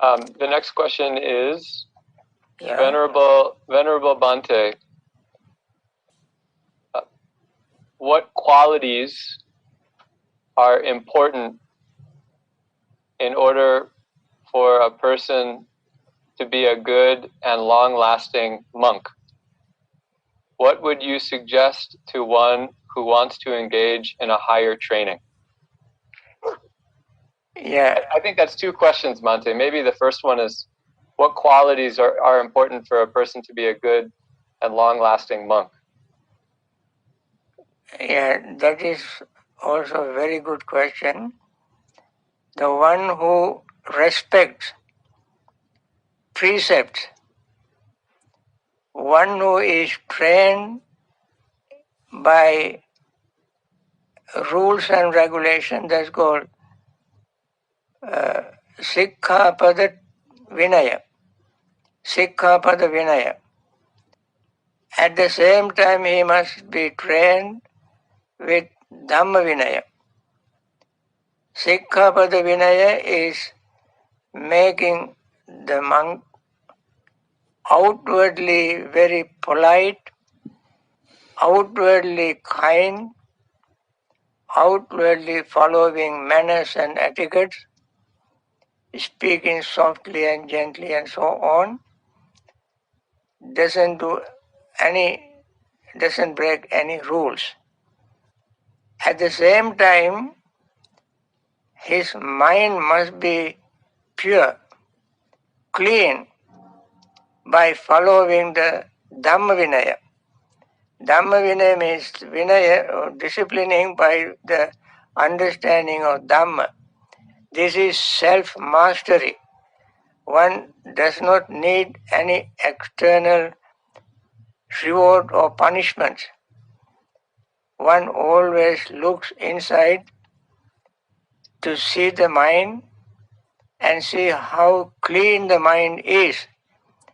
The next question is, Yeah. Venerable Bhante, what qualities are important in order for a person to be a good and long-lasting monk? What would you suggest to one who wants to engage in a higher training? Yeah. I think that's two questions, Bhante. Maybe the first one is, what qualities are important for a person to be a good and long-lasting monk? Yeah, that is also a very good question. The one who respects precepts, one who is trained by rules and regulations, that's called Sikkhapada Vinaya. Sikkhapada Vinaya. At the same time, he must be trained with Dhamma Vinaya. Sikkhapada Vinaya is making the monk outwardly very polite, outwardly kind, outwardly following manners and etiquettes, speaking softly and gently and so on, doesn't break any rules. At the same time, his mind must be pure, clean, by following the Dhamma Vinaya. Dhamma Vinaya means Vinaya, or disciplining by the understanding of Dhamma. This is self-mastery. One does not need any external reward or punishment. One always looks inside to see the mind and see how clean the mind is,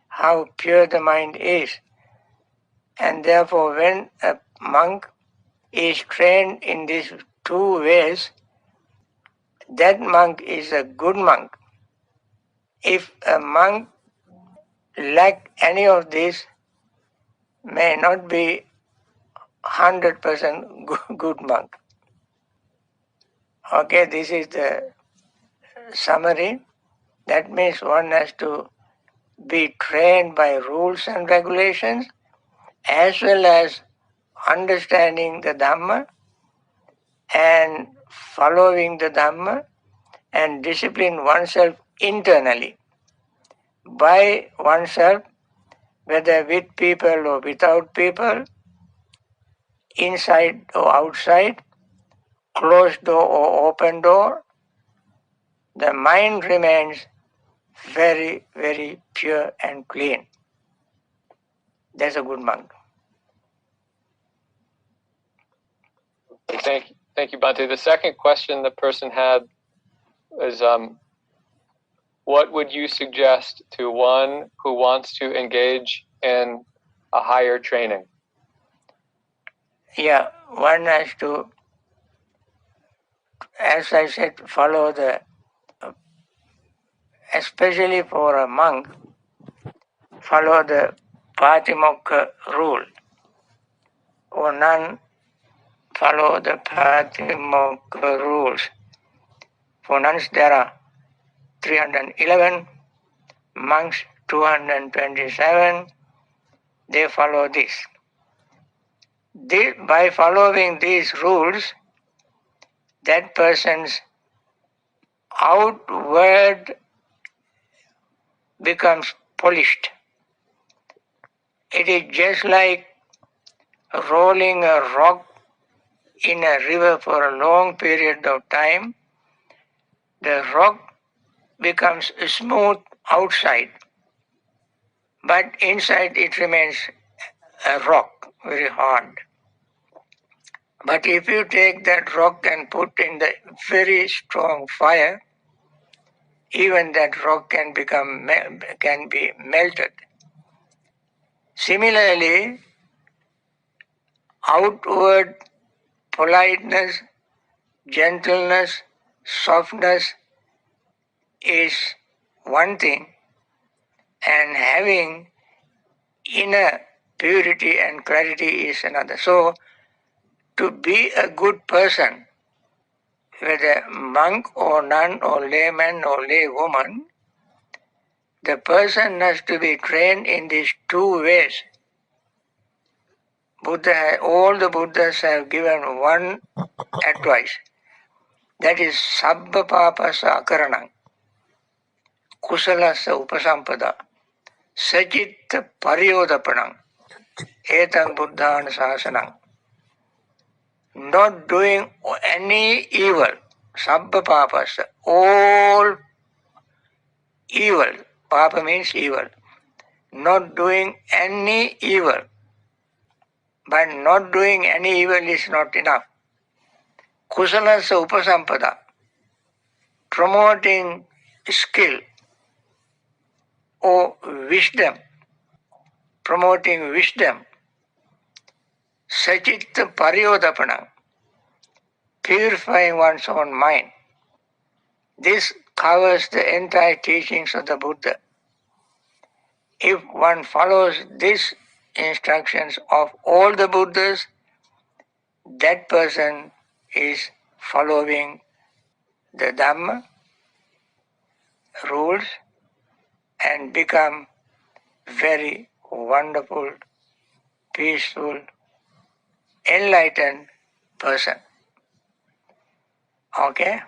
how pure the mind is. And therefore, when a monk is trained in these two ways, that monk is a good monk. If a monk lack any of this, may not be 100% good monk. Okay, this is the summary. That means one has to be trained by rules and regulations as well as understanding the Dhamma and following the Dhamma and discipline oneself internally by oneself, whether with people or without people, inside or outside, closed door or open door. The mind remains very, very pure and clean. That's a good monk. Thank you, Bhante. The second question the person had is, what would you suggest to one who wants to engage in a higher training? Yeah, one has to, as I said, follow the, especially for a monk, follow the Patimokkha rule. Or none follow the Patimokkha rules. For nuns there are 311, monks 227, they follow this. By following these rules, that person's outward becomes polished. It is just like rolling a rock in a river for a long period of time. The rock becomes smooth outside, but inside it remains a rock, very hard. But if you take that rock and put in the very strong fire, even that rock can be melted. Similarly, outward politeness, gentleness, softness is one thing, and having inner purity and clarity is another. So, to be a good person, whether monk or nun or layman or laywoman, the person has to be trained in these two ways. All the Buddhas have given one advice. That is Sabba Papasa Akaranam, Kusalasa Upasampada, Sachitta Pariyodapanam, Etang Buddhan Sasanam. Not doing any evil, Sabba Papasa, all evil. Papa means evil. Not doing any evil. But not doing any evil is not enough. Kusalasa Upasampada, promoting skill or wisdom, promoting wisdom, Sachitta Pariyodapanam, purifying one's own mind. This covers the entire teachings of the Buddha. If one follows these instructions of all the Buddhas, that person is following the Dhamma rules and become very wonderful, peaceful, enlightened person. Okay?